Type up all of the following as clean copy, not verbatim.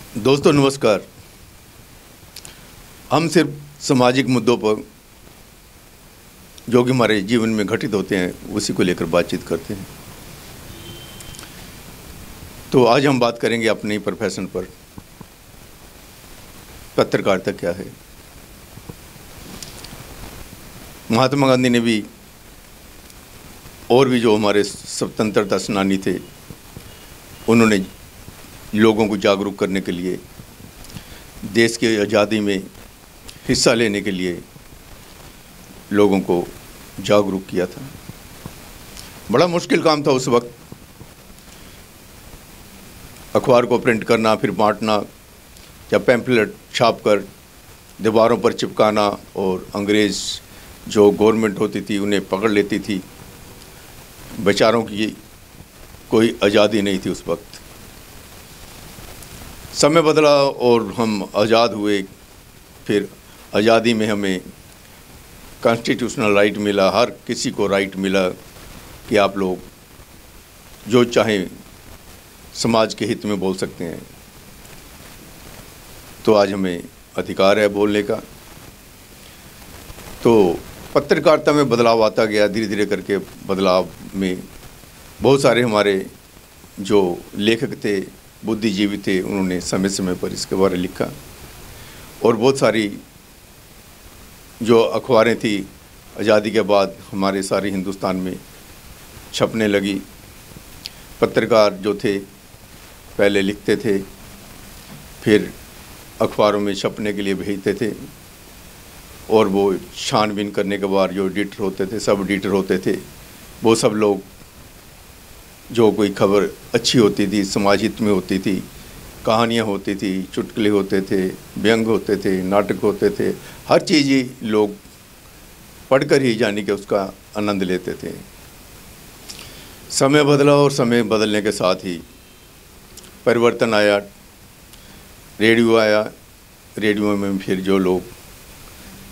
दोस्तों नमस्कार। हम सिर्फ सामाजिक मुद्दों पर जो कि हमारे जीवन में घटित होते हैं उसी को लेकर बातचीत करते हैं। तो आज हम बात करेंगे अपने ही प्रोफेशन पर, पत्रकारिता क्या है। महात्मा गांधी ने भी और भी जो हमारे स्वतंत्रता सेनानी थे उन्होंने लोगों को जागरूक करने के लिए, देश की आज़ादी में हिस्सा लेने के लिए लोगों को जागरूक किया था। बड़ा मुश्किल काम था उस वक्त, अखबार को प्रिंट करना, फिर बांटना या पैम्फलेट छाप कर दीवारों पर चिपकाना, और अंग्रेज़ जो गवर्नमेंट होती थी उन्हें पकड़ लेती थी। बेचारों की कोई आज़ादी नहीं थी उस वक्त। समय बदला और हम आज़ाद हुए। फिर आज़ादी में हमें कॉन्स्टिट्यूशनल राइट मिला, हर किसी को राइट मिला कि आप लोग जो चाहें समाज के हित में बोल सकते हैं। तो आज हमें अधिकार है बोलने का। तो पत्रकारिता में बदलाव आता गया, धीरे धीरे करके बदलाव में बहुत सारे हमारे जो लेखक थे, बुद्धिजीवी थे, उन्होंने समय समय पर इसके बारे में लिखा। और बहुत सारी जो अखबारें थी आज़ादी के बाद हमारे सारे हिंदुस्तान में छपने लगी। पत्रकार जो थे पहले लिखते थे, फिर अखबारों में छपने के लिए भेजते थे, और वो छानबीन करने के बाद जो एडिटर होते थे, सब एडिटर होते थे, वो सब लोग जो कोई खबर अच्छी होती थी, समाज हित में होती थी, कहानियाँ होती थी, चुटकुले होते थे, व्यंग होते थे, नाटक होते थे, हर चीज़ ही लोग पढ़कर ही जाने के उसका आनंद लेते थे। समय बदला और समय बदलने के साथ ही परिवर्तन आया, रेडियो आया। रेडियो में फिर जो लोग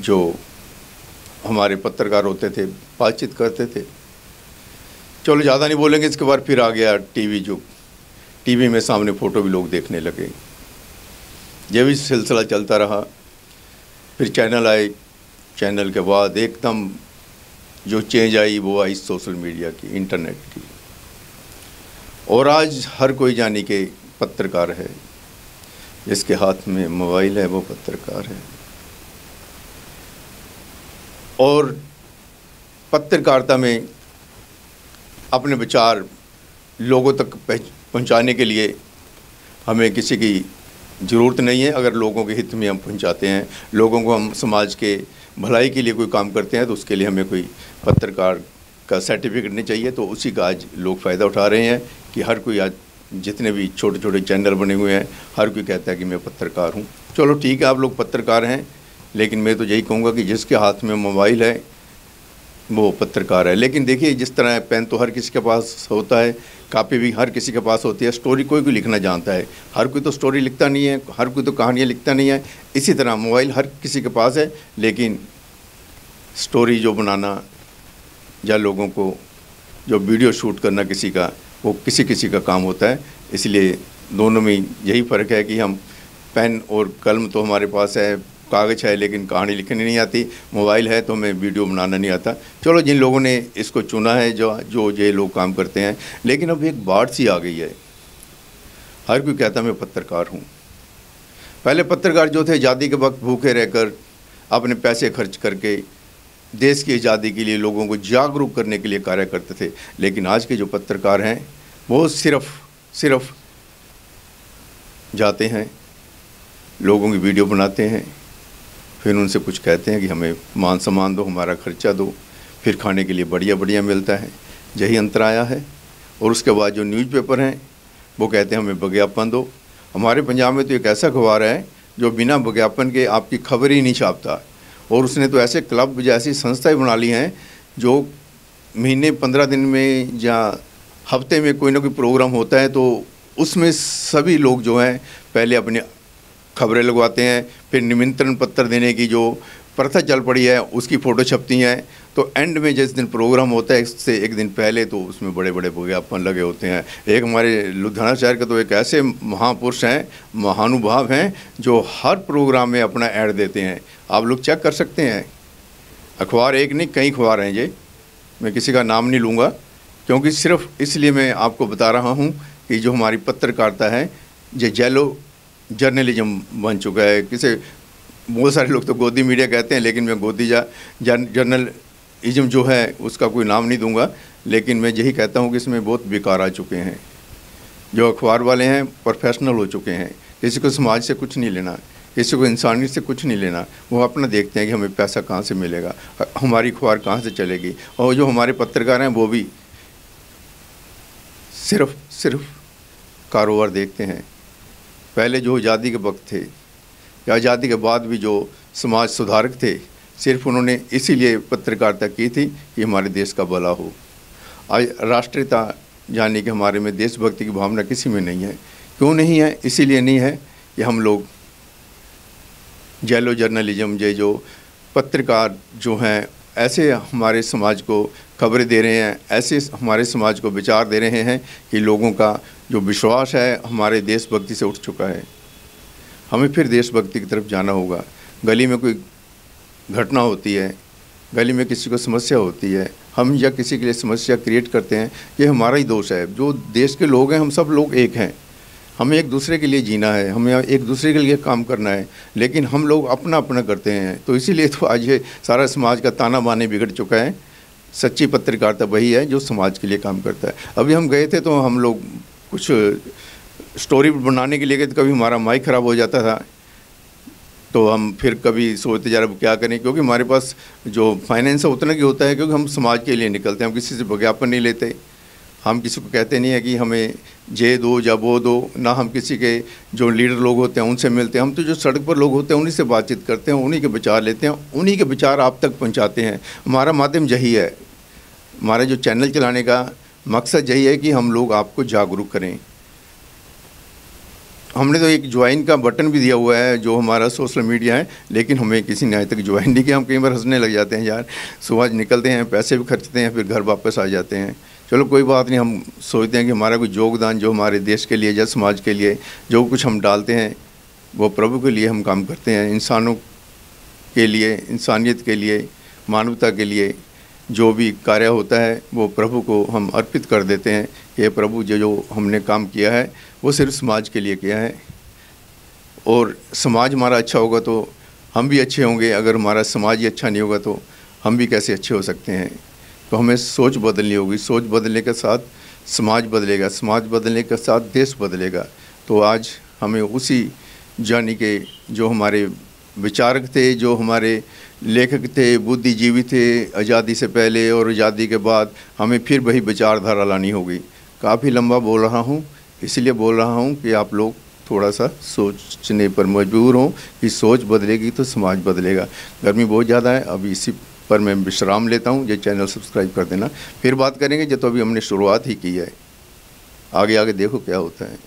जो हमारे पत्रकार होते थे बातचीत करते थे। चलो ज़्यादा नहीं बोलेंगे। इसके बाद फिर आ गया टीवी युग। टीवी में सामने फ़ोटो भी लोग देखने लगे। यह भी सिलसिला चलता रहा। फिर चैनल आए। चैनल के बाद एकदम जो चेंज आई वो आई सोशल मीडिया की, इंटरनेट की। और आज हर कोई जाने के पत्रकार है, जिसके हाथ में मोबाइल है वो पत्रकार है। और पत्रकारिता में अपने विचार लोगों तक पहुंचाने के लिए हमें किसी की ज़रूरत नहीं है। अगर लोगों के हित में हम पहुंचाते हैं, लोगों को हम समाज के भलाई के लिए कोई काम करते हैं, तो उसके लिए हमें कोई पत्रकार का सर्टिफिकेट नहीं चाहिए। तो उसी का आज लोग फ़ायदा उठा रहे हैं कि हर कोई आज जितने भी छोटे छोटे चैनल बने हुए हैं, हर कोई कहता है कि मैं पत्रकार हूँ। चलो ठीक है, आप लोग पत्रकार हैं, लेकिन मैं तो यही कहूँगा कि जिसके हाथ में मोबाइल है वो पत्रकार है। लेकिन देखिए, जिस तरह पेन तो हर किसी के पास होता है, कापी भी हर किसी के पास होती है, स्टोरी कोई कोई लिखना जानता है। हर कोई तो स्टोरी लिखता नहीं है, हर कोई तो कहानियाँ लिखता नहीं है। इसी तरह मोबाइल हर किसी के पास है, लेकिन स्टोरी जो बनाना या लोगों को जो वीडियो शूट करना किसी का, वो किसी किसी का काम होता है। इसलिए दोनों में यही फ़र्क है कि हम पेन और कलम तो हमारे पास है, कागज़ है, लेकिन कहानी लिखनी नहीं आती। मोबाइल है तो हमें वीडियो बनाना नहीं आता। चलो, जिन लोगों ने इसको चुना है, जो ये लोग काम करते हैं। लेकिन अब एक बाढ़ सी आ गई है, हर कोई कहता मैं पत्रकार हूँ। पहले पत्रकार जो थे आज़ादी के वक्त भूखे रहकर अपने पैसे खर्च करके देश की आज़ादी के लिए लोगों को जागरूक करने के लिए कार्य करते थे। लेकिन आज के जो पत्रकार हैं वो सिर्फ जाते हैं, लोगों की वीडियो बनाते हैं, फिर उनसे कुछ कहते हैं कि हमें मान सम्मान दो, हमारा खर्चा दो, फिर खाने के लिए बढ़िया बढ़िया मिलता है। यही अंतर आया है। और उसके बाद जो न्यूज़पेपर हैं वो कहते हैं हमें विज्ञापन दो। हमारे पंजाब में तो एक ऐसा अखबार है जो बिना विज्ञापन के आपकी खबर ही नहीं छापता। और उसने तो ऐसे क्लब जैसी संस्थाएं बना ली हैं जो महीने 15 दिन में या हफ्ते में कोई ना कोई प्रोग्राम होता है, तो उसमें सभी लोग जो हैं पहले अपने खबरें लगवाते हैं, फिर निमंत्रण पत्र देने की जो प्रथा चल पड़ी है उसकी फ़ोटो छपती हैं। तो एंड में जिस दिन प्रोग्राम होता है इससे एक दिन पहले तो उसमें बड़े बड़े विज्ञापन लगे होते हैं। एक हमारे लुधियाना शहर के तो एक ऐसे महापुरुष हैं, महानुभाव हैं, जो हर प्रोग्राम में अपना ऐड देते हैं। आप लोग चेक कर सकते हैं, अखबार एक नहीं कई अखबार हैं ये, मैं किसी का नाम नहीं लूँगा, क्योंकि सिर्फ इसलिए मैं आपको बता रहा हूँ कि जो हमारी पत्रकारिता है ये जेलो जर्नलिज्म बन चुका है। किसे बहुत सारे लोग तो गोदी मीडिया कहते हैं, लेकिन मैं गोदी जर्नलिज्म जो है उसका कोई नाम नहीं दूंगा, लेकिन मैं यही कहता हूँ कि इसमें बहुत बेकार आ चुके हैं। जो अखबार वाले हैं प्रोफेशनल हो चुके हैं, किसी को समाज से कुछ नहीं लेना, किसी को इंसानियत से कुछ नहीं लेना, वो अपना देखते हैं कि हमें पैसा कहाँ से मिलेगा, हमारी अखबार कहाँ से चलेगी। और जो हमारे पत्रकार हैं वो भी सिर्फ कारोबार देखते हैं। पहले जो आज़ादी के वक्त थे या आज़ादी के बाद भी जो समाज सुधारक थे, सिर्फ उन्होंने इसीलिए पत्रकारिता की थी कि हमारे देश का भला हो। आज राष्ट्रीयता यानी कि हमारे में देशभक्ति की भावना किसी में नहीं है। क्यों नहीं है? इसीलिए नहीं है कि हम लोग जेलो जर्नलिज्म ये जो पत्रकार जो हैं ऐसे हमारे समाज को खबरें दे रहे हैं, ऐसे हमारे समाज को विचार दे रहे हैं कि लोगों का जो विश्वास है हमारे देशभक्ति से उठ चुका है। हमें फिर देशभक्ति की तरफ जाना होगा। गली में कोई घटना होती है, गली में किसी को समस्या होती है, हम या किसी के लिए समस्या क्रिएट करते हैं, ये हमारा ही दोष है। जो देश के लोग हैं हम सब लोग एक हैं, हमें एक दूसरे के लिए जीना है, हमें एक दूसरे के लिए काम करना है, लेकिन हम लोग अपना अपना करते हैं। तो इसीलिए तो आज ये सारा समाज का ताना बाने बिगड़ चुका है। सच्ची पत्रकारिता वही है जो समाज के लिए काम करता है। अभी हम गए थे तो हम लोग कुछ स्टोरी बनाने के लिए गए, तो कभी हमारा माइक ख़राब हो जाता था, तो हम फिर कभी सोचते जा रहे क्या करें, क्योंकि हमारे पास जो फाइनेंस है उतना की होता है, क्योंकि हम समाज के लिए निकलते हैं, हम किसी से विज्ञापन नहीं लेते, हम किसी को कहते नहीं है कि हमें ये दो या वो दो, ना हम किसी के जो लीडर लोग होते हैं उनसे मिलते हैं। हम तो जो सड़क पर लोग होते हैं उन्हीं से बातचीत करते हैं, उन्हीं के विचार लेते हैं, उन्हीं के विचार आप तक पहुंचाते हैं। हमारा माध्यम यही है, हमारा जो चैनल चलाने का मकसद यही है कि हम लोग आपको जागरूक करें। हमने तो एक ज्वाइन का बटन भी दिया हुआ है जो हमारा सोशल मीडिया है, लेकिन हमें किसी ने आज तक ज्वाइन नहीं किया। हम कई बार हंसने लग जाते हैं, यार सुबह निकलते हैं, पैसे भी खर्चते हैं, फिर घर वापस आ जाते हैं। चलो कोई बात नहीं, हम सोचते हैं कि हमारा कोई योगदान जो हमारे देश के लिए या समाज के लिए जो कुछ हम डालते हैं वो प्रभु के लिए हम काम करते हैं, इंसानों के लिए, इंसानियत के लिए, मानवता के लिए जो भी कार्य होता है वो प्रभु को हम अर्पित कर देते हैं। ये प्रभु जो हमने काम किया है वो सिर्फ समाज के लिए किया है, और समाज हमारा अच्छा होगा तो हम भी अच्छे होंगे। अगर हमारा समाज ही अच्छा नहीं होगा तो हम भी कैसे अच्छे हो सकते हैं। तो हमें सोच बदलनी होगी, सोच बदलने के साथ समाज बदलेगा, समाज बदलने के साथ देश बदलेगा। तो आज हमें उसी जानी के जो हमारे विचारक थे, जो हमारे लेखक थे, बुद्धिजीवी थे, आज़ादी से पहले और आज़ादी के बाद, हमें फिर वही विचारधारा लानी होगी। काफ़ी लंबा बोल रहा हूँ, इसलिए बोल रहा हूँ कि आप लोग थोड़ा सा सोचने पर मजबूर हों कि सोच बदलेगी तो समाज बदलेगा। गर्मी बहुत ज़्यादा है, अभी इसी पर मैं विश्राम लेता हूँ। ये चैनल सब्सक्राइब कर देना, फिर बात करेंगे। जो तो अभी हमने शुरुआत ही की है, आगे आगे देखो क्या होता है।